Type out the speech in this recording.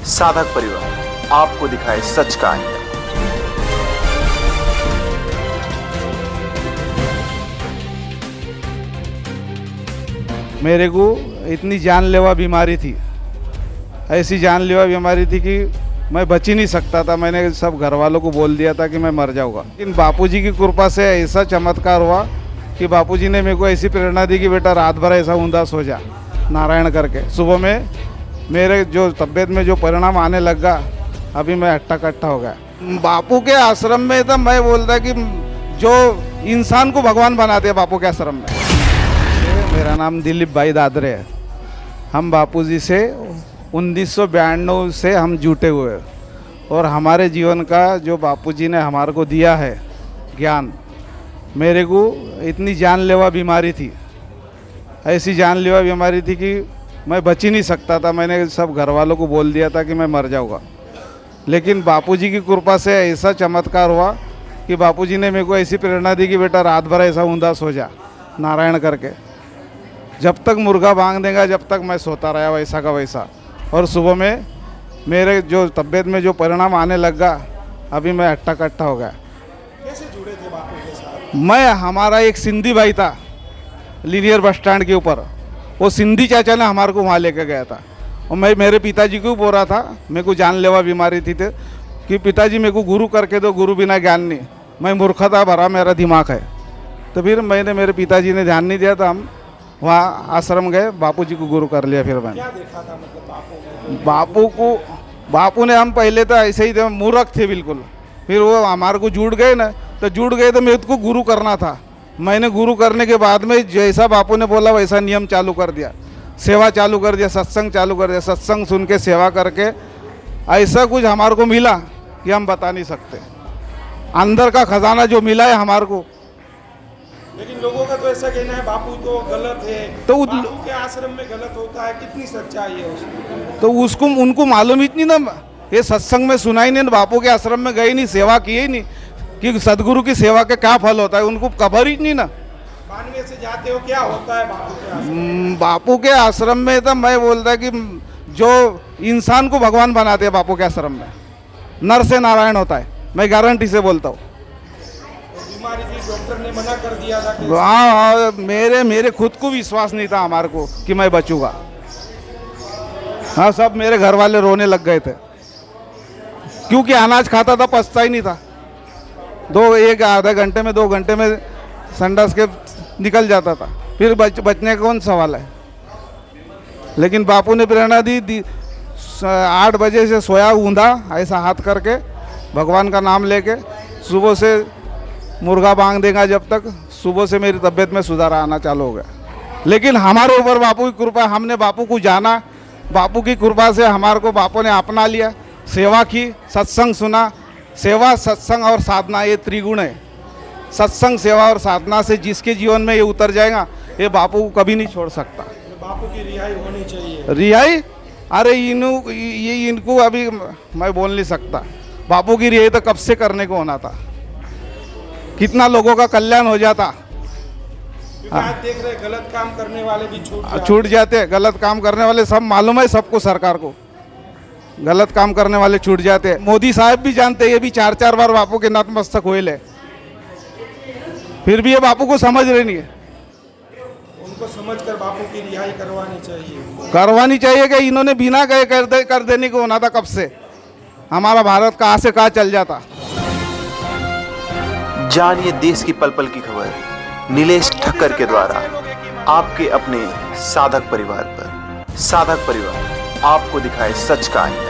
साधक परिवार आपको दिखाए सच का आईना। मेरे को इतनी जानलेवा बीमारी थी, ऐसी जानलेवा बीमारी थी कि मैं बच ही नहीं सकता था। मैंने सब घर वालों को बोल दिया था कि मैं मर जाऊंगा, लेकिन बापूजी की कृपा से ऐसा चमत्कार हुआ कि बापूजी ने मेरे को ऐसी प्रेरणा दी कि बेटा रात भर ऐसा ऊंधा सो जा नारायण करके। सुबह में मेरे जो तबीयत में जो परिणाम आने लगा, अभी मैं हट्टा कट्टा हो गया। बापू के आश्रम में तो मैं बोलता कि जो इंसान को भगवान बनाते हैं बापू के आश्रम में। मेरा नाम दिलीप भाई दादरे है। हम बापूजी से 1992 से हम जुटे हुए हैं और हमारे जीवन का जो बापूजी ने हमारे को दिया है ज्ञान। मेरे को इतनी जानलेवा बीमारी थी, ऐसी जानलेवा बीमारी थी कि मैं बच ही नहीं सकता था। मैंने सब घर वालों को बोल दिया था कि मैं मर जाऊंगा, लेकिन बापूजी की कृपा से ऐसा चमत्कार हुआ कि बापूजी ने मेरे को ऐसी प्रेरणा दी कि बेटा रात भर ऐसा ऊंधा सो जा नारायण करके। जब तक मुर्गा भांग देगा जब तक मैं सोता रहा वैसा का वैसा। और सुबह में मेरे जो तबीयत में जो परिणाम आने लगा, अभी मैं हट्टा कट्टा हो गया। कैसे जुड़े थे बापू के साथ? मैं हमारा एक सिंधी भाई था लीनियर बस स्टैंड के ऊपर, वो सिंधी चाचा ने हमारे को वहाँ लेकर गया था। और मैं मेरे पिताजी को बोल रहा था, मेरे को जानलेवा बीमारी थी कि पिताजी मेरे को गुरु करके दो, गुरु बिना ज्ञान नहीं। मैं मूर्खता भरा मेरा दिमाग है। तो फिर मैंने, मेरे पिताजी ने ध्यान नहीं दिया, तो हम वहाँ आश्रम गए, बापूजी को गुरु कर लिया। फिर मैंने क्या देखा था मतलब बापू ने, हम पहले तो ऐसे ही थे, मूर्ख थे बिल्कुल। फिर वो हमारे को जुड़ गए ना, तो जुड़ गए तो मेरे को गुरु करना था। मैंने गुरु करने के बाद में जैसा बापू ने बोला वैसा नियम चालू कर दिया, सेवा चालू कर दिया, सत्संग चालू कर दिया। सत्संग सुन के सेवा करके ऐसा कुछ हमारे को मिला कि हम बता नहीं सकते। अंदर का खजाना जो मिला है हमारे को। लेकिन लोगों का तो ऐसा कहना है बापू तो गलत है, तो बापू के आश्रम में गलत होता है। कितनी सच्चाई है उसमें? तो उसको उनको मालूम ही नहीं ना, ये सत्संग में सुना ही नहीं, बापू के आश्रम में गए नहीं, सेवा किए ही नहीं कि सदगुरु की सेवा के क्या फल होता है, उनको खबर ही नहीं ना। मानवे से जाते हो, क्या होता है बापू के आश्रम? बापू के आश्रम में तो मैं बोलता कि जो इंसान को भगवान बनाते हैं बापू के आश्रम में, नर से नारायण होता है। मैं गारंटी से बोलता हूँ। बीमारी थी, डॉक्टर ने मना कर दिया था कि हाँ, मेरे खुद को विश्वास नहीं था हमारे को कि मैं बचूंगा। हाँ, सब मेरे घर वाले रोने लग गए थे, क्योंकि अनाज खाता था, पचता ही नहीं था। एक आधे घंटे में 2 घंटे में संडास के निकल जाता था। फिर बचने का कौन सवाल है। लेकिन बापू ने प्रेरणा दी 8 बजे से सोया ऊंधा ऐसा हाथ करके, भगवान का नाम लेके, सुबह से मुर्गा बांग देगा जब तक, सुबह से मेरी तबीयत में सुधार आना चालू हो गया। लेकिन हमारे ऊपर बापू की कृपा, हमने बापू को जाना, बापू की कृपा से हमारे को बापू ने अपना लिया, सेवा की, सत्संग सुना। सेवा, सत्संग और साधना ये त्रिगुण है। सत्संग, सेवा और साधना से जिसके जीवन में ये उतर जाएगा, ये बापू को कभी नहीं छोड़ सकता। बापू की रिहाई होनी चाहिए। रिहाई? अरे इनको अभी मैं बोल नहीं सकता। बापू की रिहाई तो कब से करने को होना था, कितना लोगों का कल्याण हो जाता। आज देख रहे गलत काम करने वाले भी छूट जाते। गलत काम करने वाले सब मालूम है सबको, सरकार को गलत काम करने वाले छूट जाते। मोदी साहब भी जानते, ये भी 4-4 बार बापू के नतमस्तक हुए ले, फिर भी ये बापू को समझ रहे नहीं है। उनको समझकर बापू की रिहाई करवानी चाहिए कि इन्होंने बिना गए कर देने को होना था कब से। हमारा भारत कहाँ से कहाँ चल जाता। जानिए देश की पल पल की खबर नीलेश ठक्कर के द्वारा आपके अपने साधक परिवार पर। साधक परिवार आपको दिखाए सच का आईना।